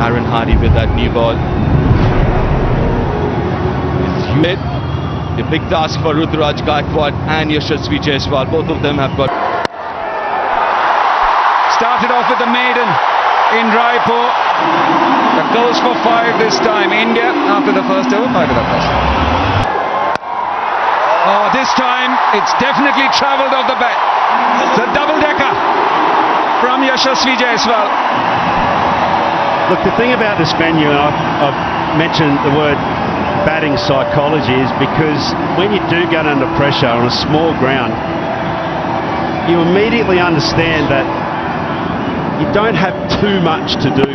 Aaron Hardy with that new ball. The big task for Ruturaj Gaikwad and Yashasvi Jaiswal. Both of them have got. Started off with the maiden in Raipur. That goes for 5 this time. India, after the first over, 5 to the first. Oh, this time it's definitely travelled off the bat. It's a double-decker from Yashasvi Jaiswal. Look, the thing about this venue, and I've mentioned the word batting psychology, is because when you do get under pressure on a small ground, you immediately understand that you don't have too much to do.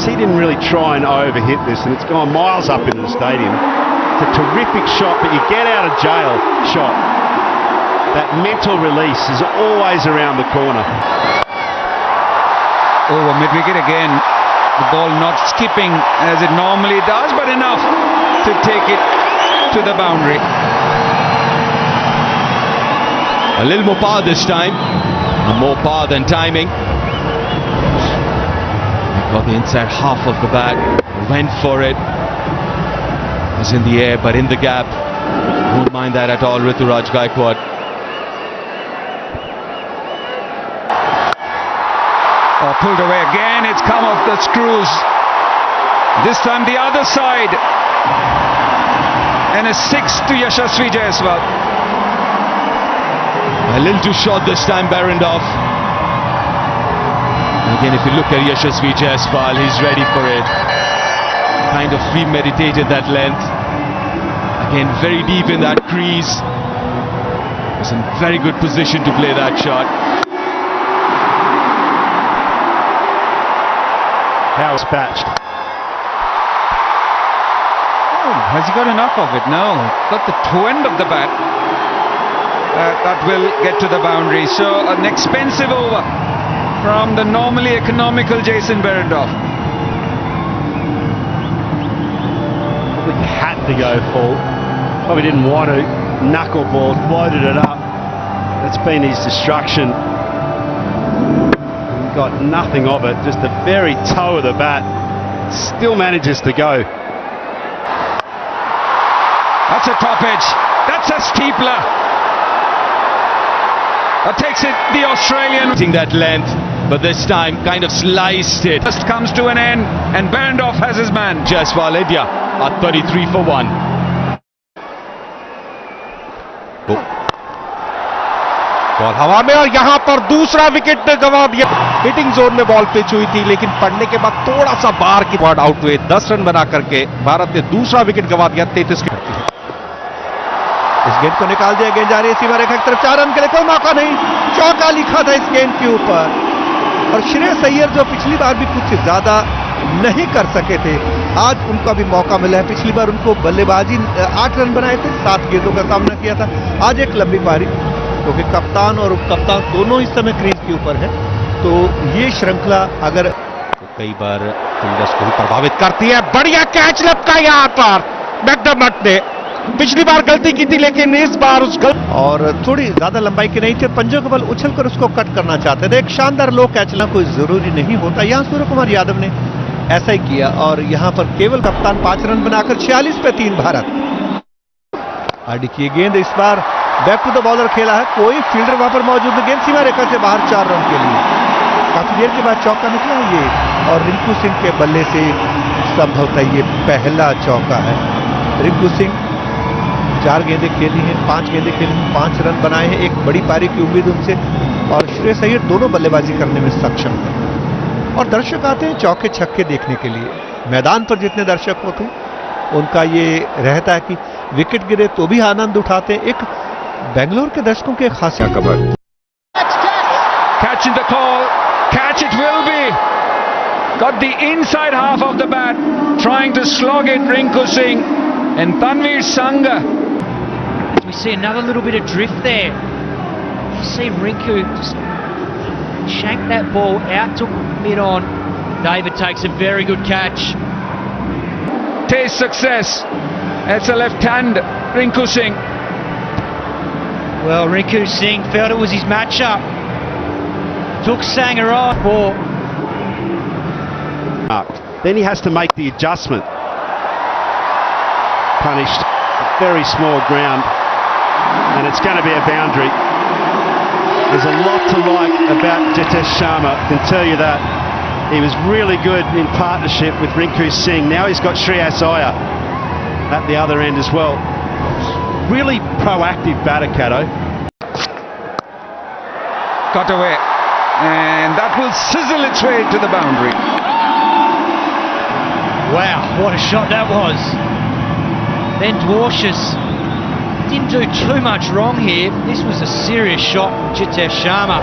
He didn't really try and overhit this, and it's gone miles up into the stadium. It's a terrific shot, but you get out of jail shot. That mental release is always around the corner. Over mid-wicket again. The ball not skipping as it normally does, but enough to take it to the boundary. A little more power this time. More power than timing. Got the inside half of the bat. Went for it. Was in the air, but in the gap. Won't mind that at all, Ruturaj Gaikwad. Oh, pulled away again. It's come off the screws. This time the other side. And a 6 to Yashasvi Jaiswal. A little too short this time, Behrendorff. Again, if you look at Yashasvi Jaiswal, he's ready for it. Kind of premeditated that length. Again, very deep in that crease. Was in very good position to play that shot. How dispatched. Oh, has he got enough of it? No. Got the toe end of the bat. That will get to the boundary. So an expensive over from the normally economical Jason Behrendorff. He had to go full. Probably didn't want to. Knuckleball, loaded it up. That's been his destruction. Got nothing of it, just the very toe of the bat. Still manages to go. That's a top edge. That's a steepler. That takes it the Australian. That length, but this time kind of sliced it. Just comes to an end, and Behrendorff has his man. Jaiswal India at 33 for 1. Ball हवा में और यहां पर दूसरा wicket गंवा दिया. Hitting zone में ball pitch हुई थी, लेकिन पड़ने के बाद थोड़ा सा बाहर की बॉल आउट हुए. 10 रन बना करके भारत ने दूसरा विकेट गंवा दिया. 33 की इस गेंद को निकाल दिया. गेंद जा रही है सीमा रेखा की तरफ. 4 रन के लिए कोई मौका नहीं. चौका लिखा था इस गेंद के ऊपर. और श्रेयस अय्यर जो पिछली बार भी कुछ ज्यादा नहीं कर सके थे, आज उनका भी मौका मिला है. पिछली बार उनको बल्लेबाजी 8 रन बनाए थे, 7 गेंदों का सामना किया था. आज एक लंबी पारी, क्योंकि कप्तान और उप कप्तान दोनों इस समय क्रीज के ऊपर है. तो ये श्रृंखला अगर तो कई बार फील्डर्स को भी प्रभावित करती है. बढ़िया कैच लपका यहां पर मैकडर्मट ने. पिछली बार गलती की थी, लेकिन इस बार उस और थोड़ी ज्यादा लंबाई की नहीं थी. पंजों के बल उछलकर उसको कट करना चाहते थे. एक शानदार लो कैच लेना कोई जरूरी नहीं होता. यहां सूर्य कुमार यादव ने ऐसा ही किया, और यहां पर केवल कप्तान 5 रन बनाकर 46 पे 3 भारत. आरडी की गेंद इस बार बैक टू द बॉलर खेला है. कोई फील्डर वहां पर मौजूद नहीं. गेंद सीमा रेखा से बाहर 4 रन के लिए. काफी देर के बाद चौका निकला ये, और रिंकू सिंह के बल्ले से संभवतः ये पहला चौका है. रिंकू सिंह 4 गेंदें खेली हैं, 5 गेंदें खेली हैं, 5 रन बनाए हैं. एक बड़ी पारी की उम्मीद उनसे, और श्रेयस अय्यर दोनों बल्लेबाजी करने में सक्षम है. और दर्शक आते हैं चौके छक्के देखने के लिए. मैदान पर जितने दर्शक होते हैं उनका ये रहता है कि विकेट गिरे तो भी आनंद उठाते हैं. एक बेंगलोर के दर्शकों के खासियत cover. Catch in the call. Catch it will be. Got the inside half of the bat. Trying to slog it, Rinku Singh and Tanveer Sangha. We see another little bit of drift there. See Rinku just shank that ball out to mid-on. David takes a very good catch. Taste success. It's a left hand, Rinku Singh. Well, Rinku Singh felt it was his matchup. Took Sangha off for. Then he has to make the adjustment. Punished, very small ground, and it's going to be a boundary. There's a lot to like about Jitesh Sharma, I can tell you that. He was really good in partnership with Rinku Singh. Now he's got Shreyas Iyer at the other end as well. Really proactive batter, Caddo. Cut away, and that will sizzle its way to the boundary. Wow, what a shot that was. Ben Dwarshuis didn't do too much wrong here. This was a serious shot from Jitesh Sharma.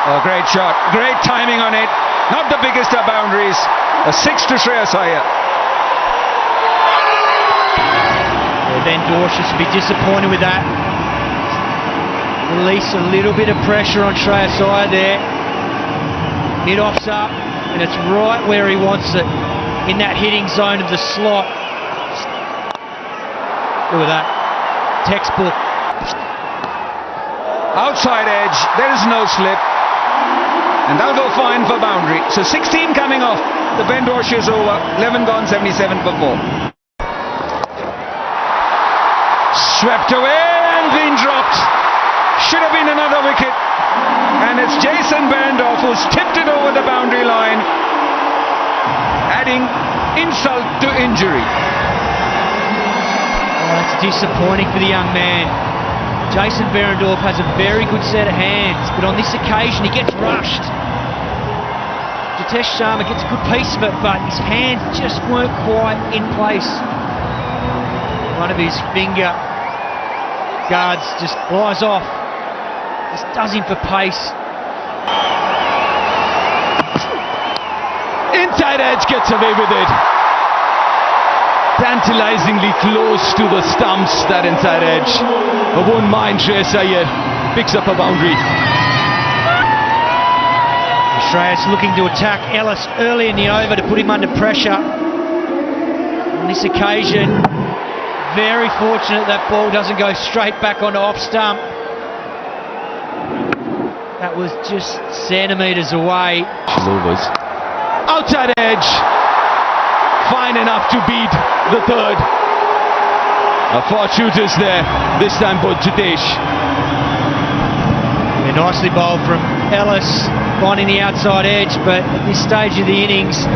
Oh, great shot, great timing on it. Not the biggest of boundaries. A 6 to Shreyas Iyer. Ben Dwarshuis will be disappointed with that. Release a little bit of pressure on Shreyas Iyer there. Mid-off's up, and it's right where he wants it, in that hitting zone of the slot. Look at that. Textbook. Outside edge, there is no slip. And that'll go fine for boundary. So 16 coming off the Ben Dwarshuis over. 11 gone, 77 for 4. Swept away and been dropped. Should have been another wicket. And it's Jason Behrendorff who's tipped it over the boundary line, adding insult to injury. Oh, that's disappointing for the young man. Jason Behrendorff has a very good set of hands, but on this occasion he gets rushed. Jitesh Sharma gets a good piece of it, but his hands just weren't quite in place. One of his finger guards just flies off. Just does him for pace. Inside edge, gets away with it. Tantalizingly close to the stumps, that inside edge. I won't mind Shreyas Iyer picks up a boundary. Shreyas looking to attack Ellis early in the over to put him under pressure. On this occasion, very fortunate that ball doesn't go straight back onto off stump. That was just centimetres away. Overs. Outside edge. Fine enough to beat the third. 4 shooters there, this time for Jitesh. Yeah, nicely bowled from Ellis, finding the outside edge, but at this stage of the innings,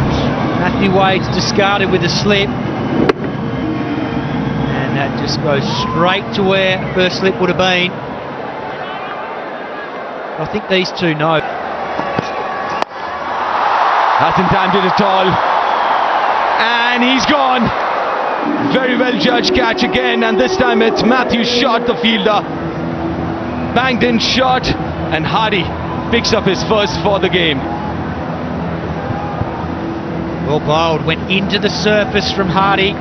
Matthew Wade's discarded with a slip. And that just goes straight to where first slip would have been. I think these two know. Hasn't timed it at all. And he's gone. Very well judged catch again, and this time it's Matthew Shot, the fielder. Banged in shot, and Hardy picks up his first for the game. Well bowled, went into the surface from Hardy.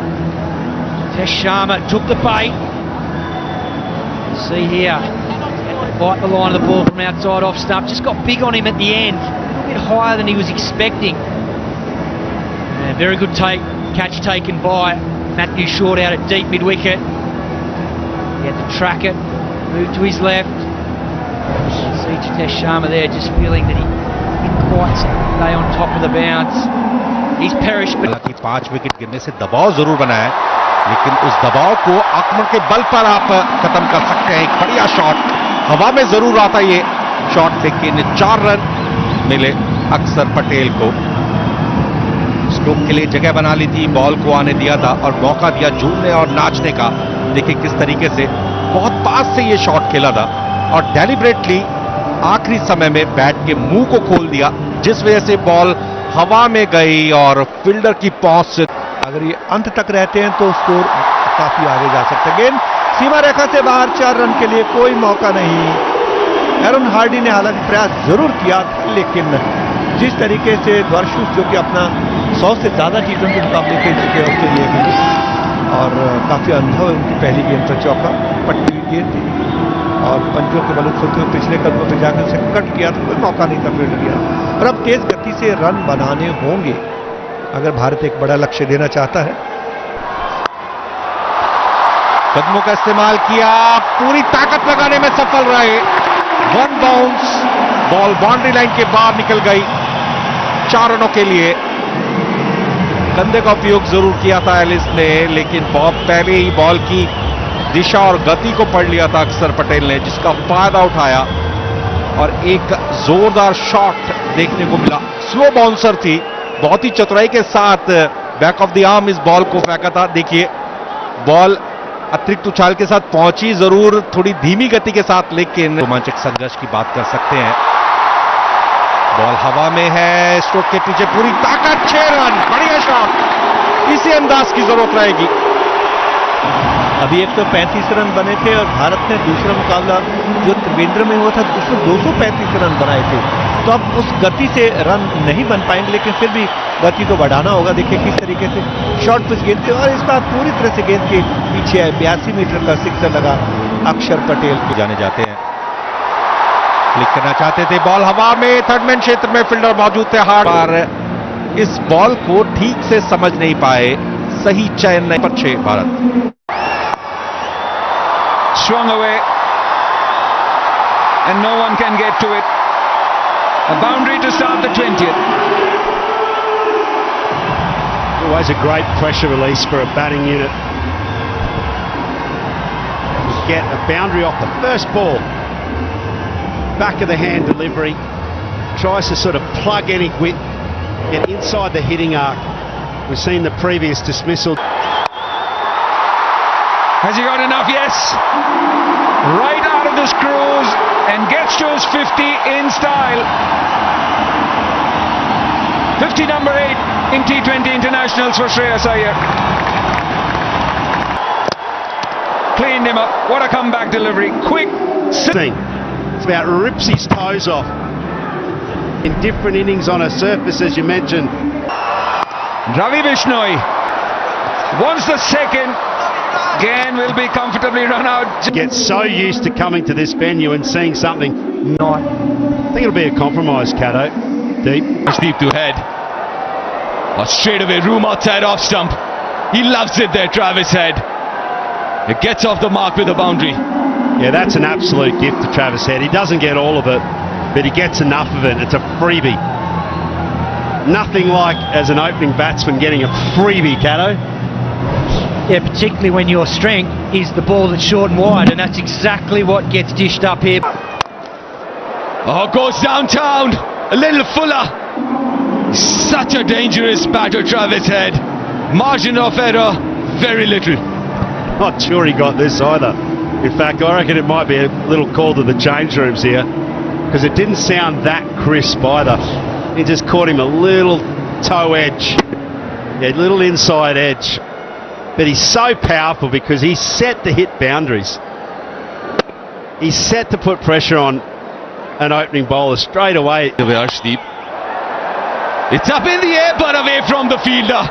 Jitesh Sharma took the bait. See here, bite the line of the ball from outside off stump. Just got big on him at the end, a little bit higher than he was expecting. And very good catch taken by Matthew Short out at deep mid-wicket. He had to track it, move to his left. See Jitesh Sharma there just feeling that he didn't quite stay on top of the bounce. He's perished, but 5 wicket गिरने से दबाव जरूर बना है, लेकिन उस दबाव को आक्रमण के बल पर आप खत्म कर सकते हैं. एक बढ़िया शॉट हवा में जरूर आता ये शॉट, लेकिन 4 रन मिले अक्सर पटेल को. स्ट्रोक के लिए जगह बना ली थी, बॉल को आने दिया था और मौका दिया झूमने और नाचने का. देखिए किस तरीके से बहुत पास से ये शॉट खेला था और डेलिबरेटली आखिरी समय में बैट के मुंह को खोल दिया, जिस वजह से बॉल हवा में गई और फील्डर की पहुंच से अगर ये अंत तक रहते हैं तो स्कोर काफी आगे जा सकता है. गेंद सीमा रेखा से बाहर, 4 रन के लिए कोई मौका नहीं. एरन हार्डी ने हालांकि प्रयास जरूर किया, लेकिन जिस तरीके से द्वारशूस जो कि अपना 100 से ज्यादा T20 मुकाबले खेल चुके हैं उसके लिए और काफी अनुभव है उनकी पहली गेंद पर चौका पट्टी हुई गेंद थी और पंजों के बल खोलते हुए पिछले कदमों पर जाकर उसे कट किया तो कोई मौका नहीं था फील्ड किया. और अब तेज गति से रन बनाने होंगे अगर भारत एक बड़ा लक्ष्य देना चाहता है. कदमों का इस्तेमाल किया, पूरी ताकत लगाने में सफल रहे. 1 बाउंस, बॉल बाउंड्री लाइन के बाहर निकल गई. 4 रनों के लिए। कंधे का उपयोग जरूर किया था एलिस ने, लेकिन बॉब पहले ही बॉल की दिशा और गति को पढ़ लिया था अक्षर पटेल ने, जिसका फायदा उठाया और एक जोरदार शॉट देखने को मिला। स्लो बाउंसर थी, बहुत ही चतुराई के साथ बैक ऑफ द आर्म इस बॉल को फेंका था। देखिए बॉल अतिरिक्त उछाल के साथ पहुंची जरूर, थोड़ी धीमी गति के साथ, लेकिन रोमांचक संघर्ष की बात कर सकते हैं। बॉल हवा में है, स्ट्रोक के पीछे पूरी ताकत, 6 रन, बढ़िया शॉट। इसी अंदाज की जरूरत रहेगी। अभी एक तो 35 रन बने थे और भारत ने दूसरा मुकाबला जो त्रिवेंद्र में हुआ था उसमें 235 रन बनाए थे, तो अब उस गति से रन नहीं बन पाएंगे, लेकिन फिर भी गति तो बढ़ाना होगा। देखिए किस तरीके से शॉर्ट पिच गेंद थे और इस बार पूरी तरह से गेंद के पीछे है। 82 मीटर का सिक्सर लगा अक्षर पटेल के। जाने जाते हैं, क्लिक करना चाहते थे, बॉल हवा में, थर्ड मैन क्षेत्र में फील्डर मौजूद थे हार्ड, पर इस बॉल को ठीक से समझ नहीं पाए, सही चयन नहीं पर 6 Bharat. Swung away and no one can get to it. A boundary to start the 20th. Always a great pressure release for a batting unit. Get a boundary off the first ball. Back of the hand delivery. Tries to sort of plug any width, get inside the hitting arc. We've seen the previous dismissal. Has he got enough? Yes. Right out of the screws and gets to his 50 in style. 50 number 8 in T20 internationals for Shreyas Iyer. Cleaned him up. What a comeback delivery. Quick. It's about rips his toes off. In different innings on a surface, as you mentioned. Ravi Bishnoi wants the second. Again will be comfortably run out. Get so used to coming to this venue and seeing something not. I think it'll be a compromise, Cato. Deep. Deep to head. A straight away room outside off stump. He loves it there, Travis Head. It gets off the mark with a boundary. Yeah, that's an absolute gift to Travis Head. He doesn't get all of it, but he gets enough of it. It's a freebie. Nothing like, as an opening batsman, getting a freebie, Cato. Yeah, particularly when your strength is the ball that's short and wide, and that's exactly what gets dished up here. Oh, goes downtown, a little fuller. Such a dangerous batter, Travis Head. Margin of error, very little. Not sure he got this either. In fact, I reckon it might be a little call to the change rooms here, because it didn't sound that crisp either. He just caught him a little toe edge, yeah, little inside edge. But he's so powerful because he's set to hit boundaries. He's set to put pressure on an opening bowler straight away. Arshdeep. It's up in the air but away from the fielder.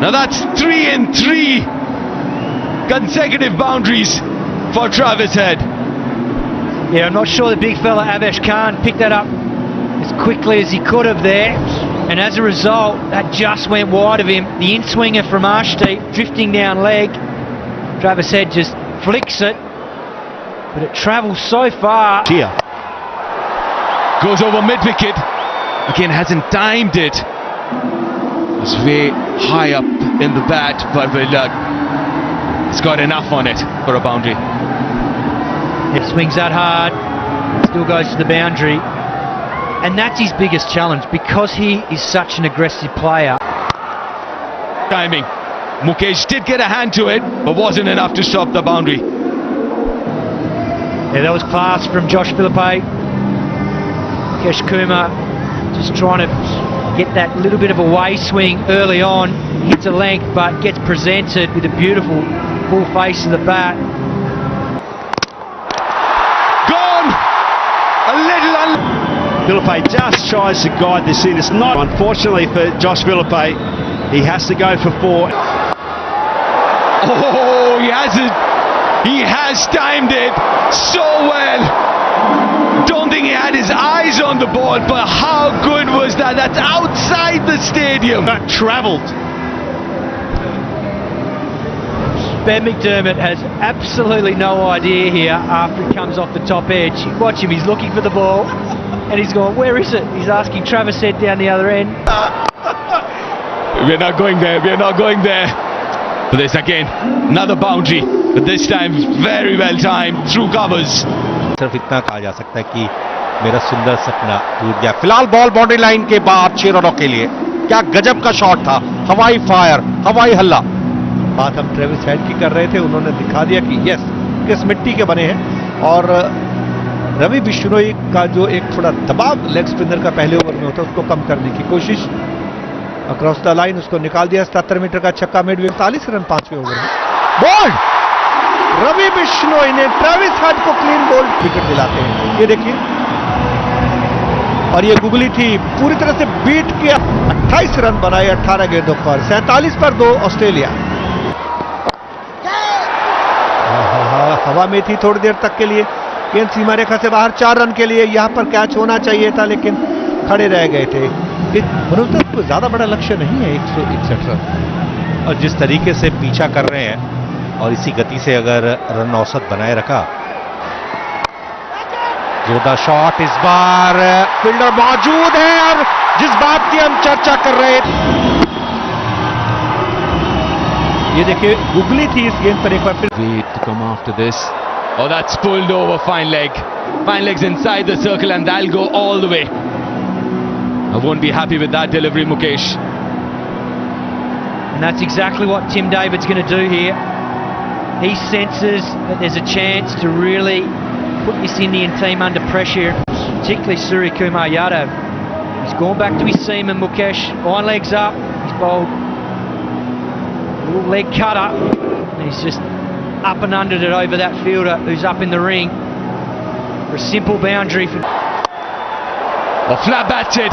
Now that's 3 and 3 consecutive boundaries for Travis Head. Yeah, I'm not sure the big fella Avesh Khan picked that up as quickly as he could have there. And as a result, that just went wide of him. The in-swinger from Arshdeep drifting down leg. Travis Head just flicks it, but it travels so far. Here. Goes over mid-wicket. Again, hasn't timed it. It's way high up in the bat, but it's got enough on it for a boundary. It swings that hard, still goes to the boundary. And that's his biggest challenge, because he is such an aggressive player. Timing. Mukesh did get a hand to it, but wasn't enough to stop the boundary. Yeah, that was class from Josh Philippe. Mukesh Kumar just trying to get that little bit of a way swing early on. Hits a length, but gets presented with a beautiful full face of the bat. Gone! A little Philippe just tries to guide this in. It's not, unfortunately for Josh Philippe, he has to go for 4. Oh, he has it. He has timed it so well. Don't think he had his eyes on the ball, but how good was that? That's outside the stadium. That travelled. Ben McDermott has absolutely no idea here after he comes off the top edge. Watch him, he's looking for the ball, And he's gone, where is it? He's asking Travis Head down the other end. We're not going there, we're not going there. But there's again another boundary, but this time very well timed through covers. सिर्फ इतना कहा जा सकता है कि मेरा सुंदर सपना टूट गया। फिलहाल बॉल बाउंड्री लाइन के बाद 6 रनों के लिए। क्या गजब का शॉट था, हवाई फायर, हवाई हल्ला। बात हम ट्रेविस हेड की कर रहे थे, उन्होंने दिखा दिया कि यस किस मिट्टी के बने हैं। और रवि बिश्नोई का जो एक थोड़ा दबाव लेग स्पिनर का पहले ओवर में होता है उसको कम करने की कोशिश, अक्रॉस द लाइन उसको निकाल दिया। 77 मीटर का छक्का मिड 41 रन 5वें ओवर में। बोल्ड रवि बिश्नोई ने ट्रेविस हेड को क्लीन बोल्ड विकेट दिलाते हैं। ये देखिए, और ये गुगली थी पूरी तरह से बीट किया। 28 रन बनाए 18 गेंदों पर, 47 पर 2 ऑस्ट्रेलिया। हवा में थी थोड़ी देर तक के लिए, गेंद सीमा रेखा से बाहर। 4 रन के लिए यहां पर कैच होना चाहिए था, लेकिन खड़े रह गए थे। मनोज कोई ज्यादा बड़ा लक्ष्य नहीं है 161 रन, और जिस तरीके से पीछा कर रहे हैं और इसी गति से अगर रन औसत बनाए रखा। जोरदार शॉट, इस बार फील्डर मौजूद है और जिस बात की हम चर्चा कर रहे थे। ये देखिए गुगली थी इस गेंद पर एक बार फिर। Wait to come after this. Oh, that's pulled over. Fine leg. Fine leg's inside the circle and that'll go all the way. I won't be happy with that delivery, Mukesh. And that's exactly what Tim David's going to do here. He senses that there's a chance to really put this Indian team under pressure, particularly Suryakumar Yadav. He's gone back to his seaman, Mukesh. Fine legs up. He's bowled a little leg cutter. And he's just up and undered it over that fielder who's up in the ring for a simple boundary. Oh, flat batted.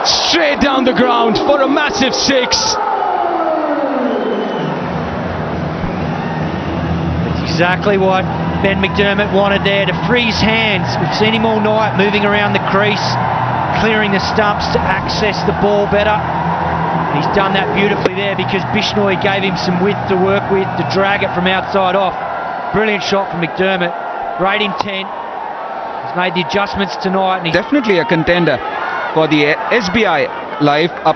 Straight down the ground for a massive 6. That's exactly what Ben McDermott wanted there, to free his hands. We've seen him all night moving around the crease, clearing the stumps to access the ball better. He's done that beautifully there because Bishnoi gave him some width to work with to drag it from outside off. Brilliant shot from McDermott. Great intent. He's made the adjustments tonight. And Definitely a contender for the SBI Live up.